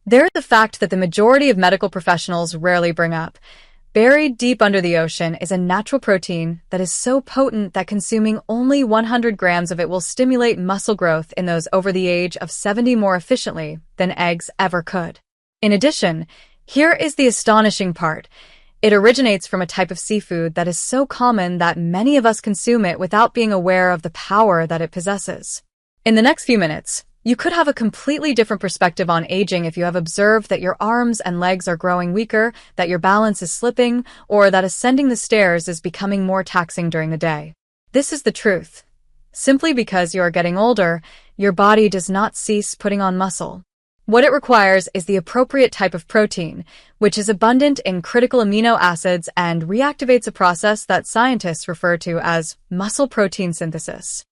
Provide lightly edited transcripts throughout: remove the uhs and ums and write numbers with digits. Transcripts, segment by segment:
They're the fact that the majority of medical professionals rarely bring up. Buried deep under the ocean is a natural protein that is so potent that consuming only 100 grams of it will stimulate muscle growth in those over the age of 70 more efficiently than eggs ever could. In addition, here is the astonishing part. It originates from a type of seafood that is so common that many of us consume it without being aware of the power that it possesses. In the next few minutes, you could have a completely different perspective on aging if you have observed that your arms and legs are growing weaker, that your balance is slipping, or that ascending the stairs is becoming more taxing during the day. This is the truth. Simply because you are getting older, your body does not cease putting on muscle. What it requires is the appropriate type of protein, which is abundant in critical amino acids and reactivates a process that scientists refer to as muscle protein synthesis.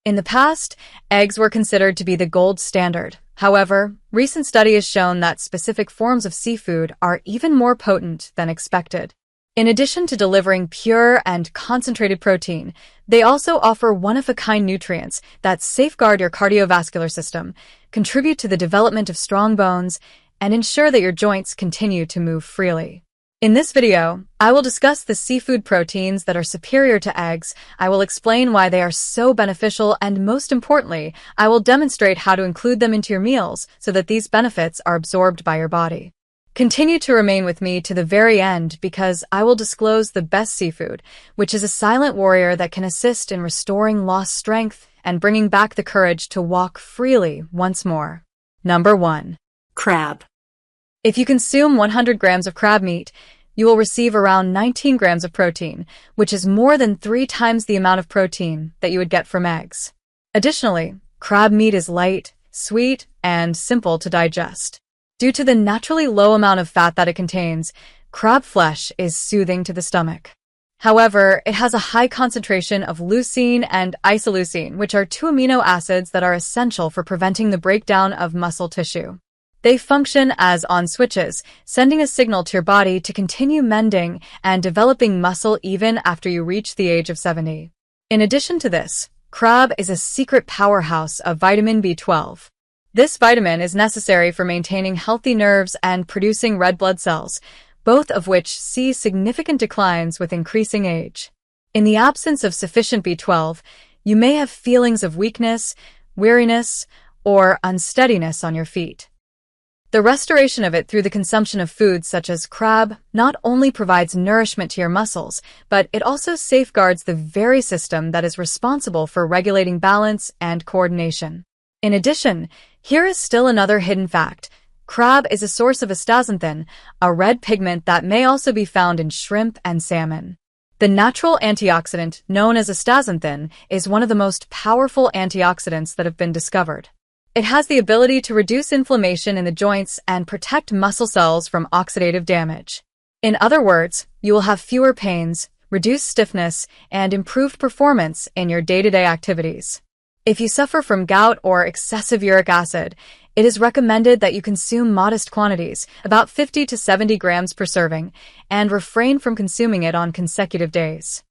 In the past, eggs were considered to be the gold standard. However, recent study has shown that specific forms of seafood are even more potent than expected. In addition to delivering pure and concentrated protein, they also offer one-of-a-kind nutrients that safeguard your cardiovascular system, contribute to the development of strong bones, and ensure that your joints continue to move freely. In this video, I will discuss the seafood proteins that are superior to eggs, I will explain why they are so beneficial, and most importantly, I will demonstrate how to include them into your meals so that these benefits are absorbed by your body. Continue to remain with me to the very end because I will disclose the best seafood, which is a silent warrior that can assist in restoring lost strength and bringing back the courage to walk freely once more. Number 1. Crab. If you consume 100 grams of crab meat, you will receive around 19 grams of protein, which is more than 3 times the amount of protein that you would get from eggs. Additionally, crab meat is light, sweet, and simple to digest. Due to the naturally low amount of fat that it contains, crab flesh is soothing to the stomach. However, it has a high concentration of leucine and isoleucine, which are 2 amino acids that are essential for preventing the breakdown of muscle tissue. They function as on switches, sending a signal to your body to continue mending and developing muscle even after you reach the age of 70. In addition to this, crab is a secret powerhouse of vitamin B12. This vitamin is necessary for maintaining healthy nerves and producing red blood cells, both of which see significant declines with increasing age. In the absence of sufficient B12, you may have feelings of weakness, weariness, or unsteadiness on your feet. The restoration of it through the consumption of foods such as crab not only provides nourishment to your muscles, but it also safeguards the very system that is responsible for regulating balance and coordination. In addition, here is still another hidden fact. Crab is a source of astaxanthin, a red pigment that may also be found in shrimp and salmon. The natural antioxidant known as astaxanthin is one of the most powerful antioxidants that have been discovered. It has the ability to reduce inflammation in the joints and protect muscle cells from oxidative damage. In other words, you will have fewer pains, reduced stiffness, and improved performance in your day-to-day activities. If you suffer from gout or excessive uric acid, it is recommended that you consume modest quantities, about 50 to 70 grams per serving, and refrain from consuming it on consecutive days.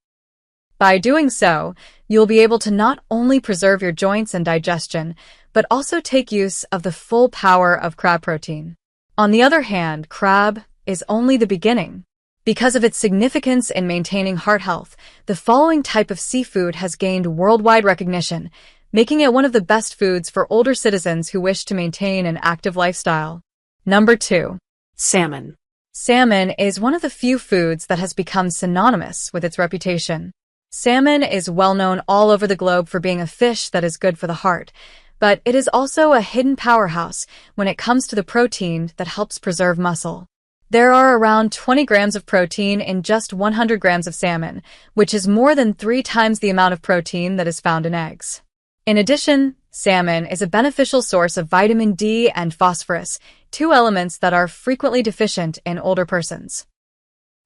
By doing so, you'll be able to not only preserve your joints and digestion, but also take use of the full power of crab protein. On the other hand, crab is only the beginning. Because of its significance in maintaining heart health, the following type of seafood has gained worldwide recognition, making it one of the best foods for older citizens who wish to maintain an active lifestyle. Number 2. Salmon. Salmon is one of the few foods that has become synonymous with its reputation. Salmon is well known all over the globe for being a fish that is good for the heart, but it is also a hidden powerhouse when it comes to the protein that helps preserve muscle. There are around 20 grams of protein in just 100 grams of salmon, which is more than 3 times the amount of protein that is found in eggs. In addition, salmon is a beneficial source of vitamin D and phosphorus, 2 elements that are frequently deficient in older persons.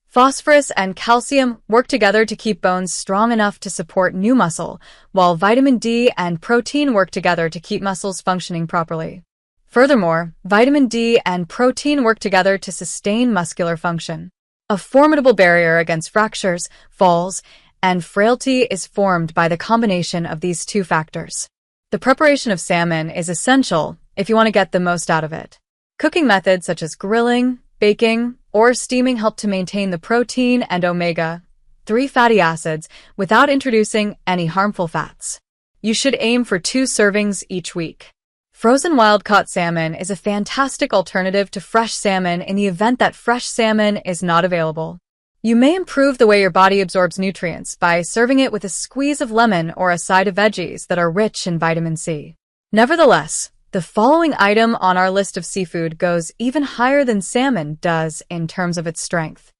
Phosphorus and calcium work together to keep bones strong enough to support new muscle, while vitamin D and protein work together to keep muscles functioning properly. Furthermore, vitamin D and protein work together to sustain muscular function. A formidable barrier against fractures, falls, and frailty is formed by the combination of these 2 factors. The preparation of salmon is essential if you want to get the most out of it. Cooking methods such as grilling, baking, or steaming help to maintain the protein and omega-3 fatty acids without introducing any harmful fats. You should aim for 2 servings each week. Frozen wild-caught salmon is a fantastic alternative to fresh salmon in the event that fresh salmon is not available. You may improve the way your body absorbs nutrients by serving it with a squeeze of lemon or a side of veggies that are rich in vitamin C. Nevertheless, the following item on our list of seafood goes even higher than salmon does in terms of its strength.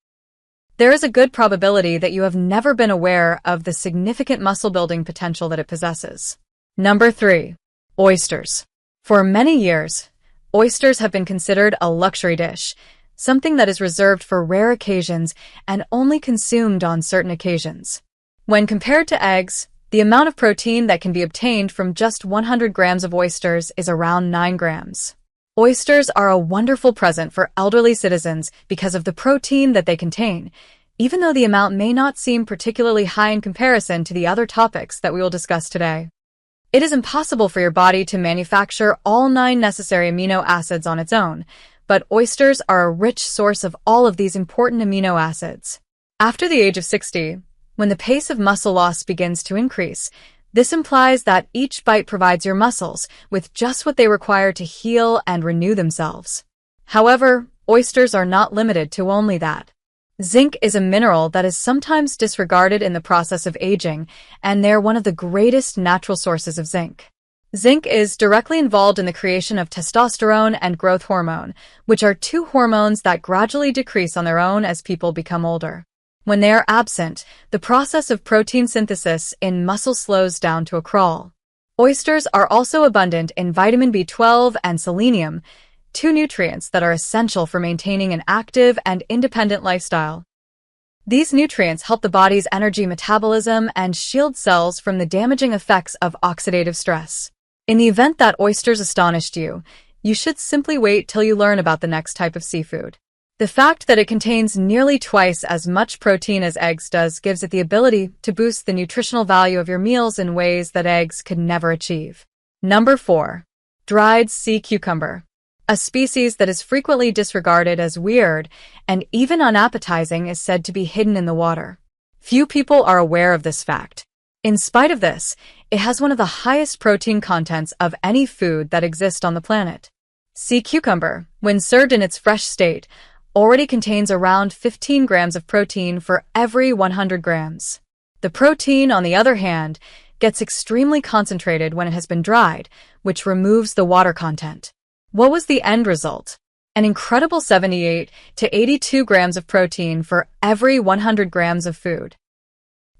There is a good probability that you have never been aware of the significant muscle-building potential that it possesses. Number 3. Oysters. For many years, oysters have been considered a luxury dish, something that is reserved for rare occasions and only consumed on certain occasions. When compared to eggs, the amount of protein that can be obtained from just 100 grams of oysters is around 9 grams. Oysters are a wonderful present for elderly citizens because of the protein that they contain, even though the amount may not seem particularly high in comparison to the other topics that we will discuss today. It is impossible for your body to manufacture all 9 necessary amino acids on its own, but oysters are a rich source of all of these important amino acids. After the age of 60, when the pace of muscle loss begins to increase, this implies that each bite provides your muscles with just what they require to heal and renew themselves. However, oysters are not limited to only that. Zinc is a mineral that is sometimes disregarded in the process of aging, and they're one of the greatest natural sources of zinc. Zinc is directly involved in the creation of testosterone and growth hormone, which are 2 hormones that gradually decrease on their own as people become older. When they are absent, the process of protein synthesis in muscle slows down to a crawl. Oysters are also abundant in vitamin B12 and selenium, 2 nutrients that are essential for maintaining an active and independent lifestyle. These nutrients help the body's energy metabolism and shield cells from the damaging effects of oxidative stress. In the event that oysters astonished you, you should simply wait till you learn about the next type of seafood. The fact that it contains nearly twice as much protein as eggs does gives it the ability to boost the nutritional value of your meals in ways that eggs could never achieve. Number 4. Dried sea cucumber. A species that is frequently disregarded as weird and even unappetizing is said to be hidden in the water. Few people are aware of this fact. In spite of this, it has one of the highest protein contents of any food that exists on the planet. Sea cucumber, when served in its fresh state, already contains around 15 grams of protein for every 100 grams. The protein, on the other hand, gets extremely concentrated when it has been dried, which removes the water content. What was the end result? An incredible 78 to 82 grams of protein for every 100 grams of food.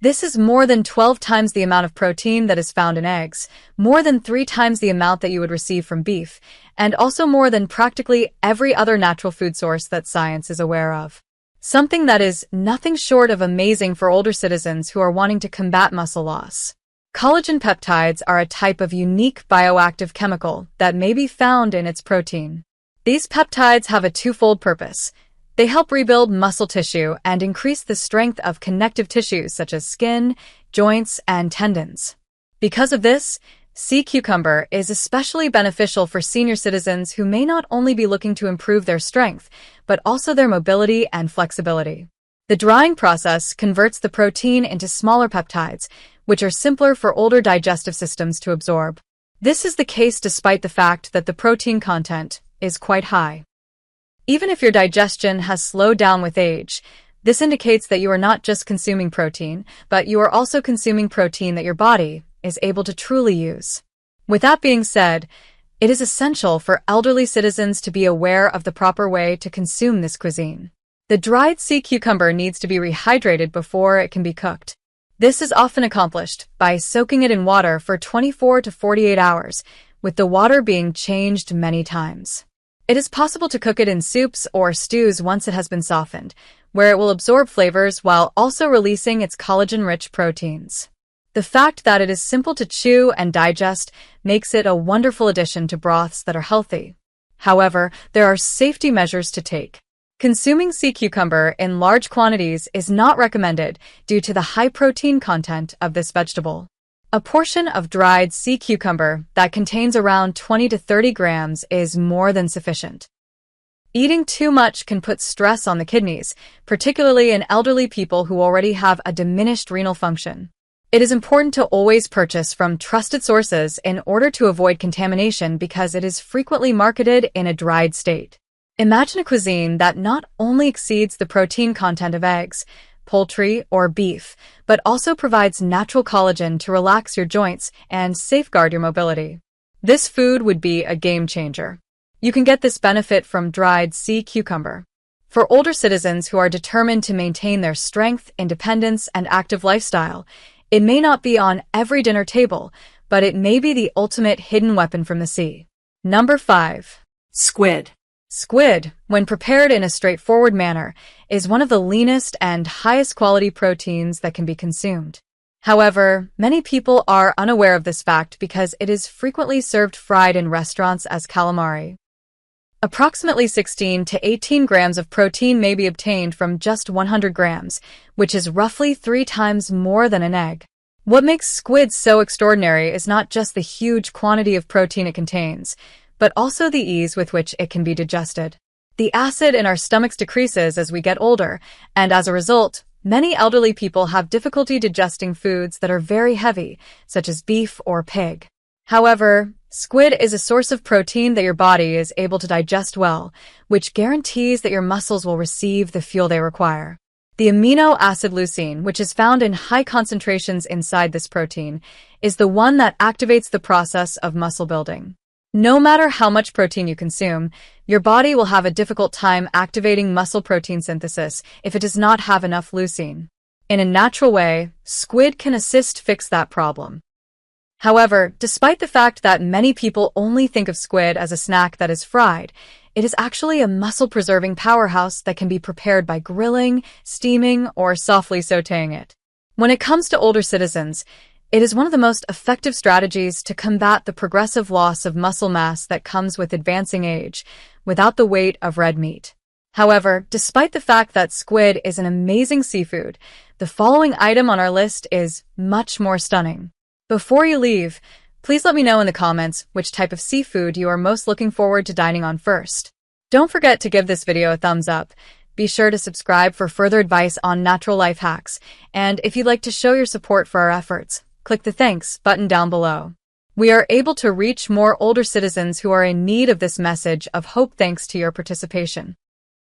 This is more than 12 times the amount of protein that is found in eggs, more than 3 times the amount that you would receive from beef, and also more than practically every other natural food source that science is aware of. Something that is nothing short of amazing for older citizens who are wanting to combat muscle loss. Collagen peptides are a type of unique bioactive chemical that may be found in its protein. These peptides have a twofold purpose. They help rebuild muscle tissue and increase the strength of connective tissues such as skin, joints, and tendons. Because of this, sea cucumber is especially beneficial for senior citizens who may not only be looking to improve their strength, but also their mobility and flexibility. The drying process converts the protein into smaller peptides, which are simpler for older digestive systems to absorb. This is the case despite the fact that the protein content is quite high. Even if your digestion has slowed down with age, this indicates that you are not just consuming protein, but you are also consuming protein that your body is able to truly use. With that being said, it is essential for elderly citizens to be aware of the proper way to consume this cuisine. The dried sea cucumber needs to be rehydrated before it can be cooked. This is often accomplished by soaking it in water for 24 to 48 hours, with the water being changed many times. It is possible to cook it in soups or stews once it has been softened, where it will absorb flavors while also releasing its collagen-rich proteins. The fact that it is simple to chew and digest makes it a wonderful addition to broths that are healthy. However, there are safety measures to take. Consuming sea cucumber in large quantities is not recommended due to the high protein content of this vegetable. A portion of dried sea cucumber that contains around 20 to 30 grams is more than sufficient. Eating too much can put stress on the kidneys, particularly in elderly people who already have a diminished renal function. It is important to always purchase from trusted sources in order to avoid contamination because it is frequently marketed in a dried state. Imagine a cuisine that not only exceeds the protein content of eggs, poultry, or beef, but also provides natural collagen to relax your joints and safeguard your mobility. This food would be a game changer. You can get this benefit from dried sea cucumber. For older citizens who are determined to maintain their strength, independence, and active lifestyle, it may not be on every dinner table, but it may be the ultimate hidden weapon from the sea. Number 5. Squid. Squid, when prepared in a straightforward manner, is one of the leanest and highest quality proteins that can be consumed. However, many people are unaware of this fact because it is frequently served fried in restaurants as calamari. Approximately 16 to 18 grams of protein may be obtained from just 100 grams, which is roughly 3 times more than an egg. What makes squid so extraordinary is not just the huge quantity of protein it contains, but also the ease with which it can be digested. The acid in our stomachs decreases as we get older, and as a result, many elderly people have difficulty digesting foods that are very heavy, such as beef or pig. However, squid is a source of protein that your body is able to digest well, which guarantees that your muscles will receive the fuel they require. The amino acid leucine, which is found in high concentrations inside this protein, is the one that activates the process of muscle building. No matter how much protein you consume, your body will have a difficult time activating muscle protein synthesis if it does not have enough leucine. In a natural way, squid can assist fix that problem. However, despite the fact that many people only think of squid as a snack that is fried, it is actually a muscle-preserving powerhouse that can be prepared by grilling, steaming, or softly sautéing it. When it comes to older citizens, it is one of the most effective strategies to combat the progressive loss of muscle mass that comes with advancing age, without the weight of red meat. However, despite the fact that squid is an amazing seafood, the following item on our list is much more stunning. Before you leave, please let me know in the comments which type of seafood you are most looking forward to dining on first. Don't forget to give this video a thumbs up. Be sure to subscribe for further advice on natural life hacks, and if you'd like to show your support for our efforts, click the thanks button down below. We are able to reach more older citizens who are in need of this message of hope thanks to your participation.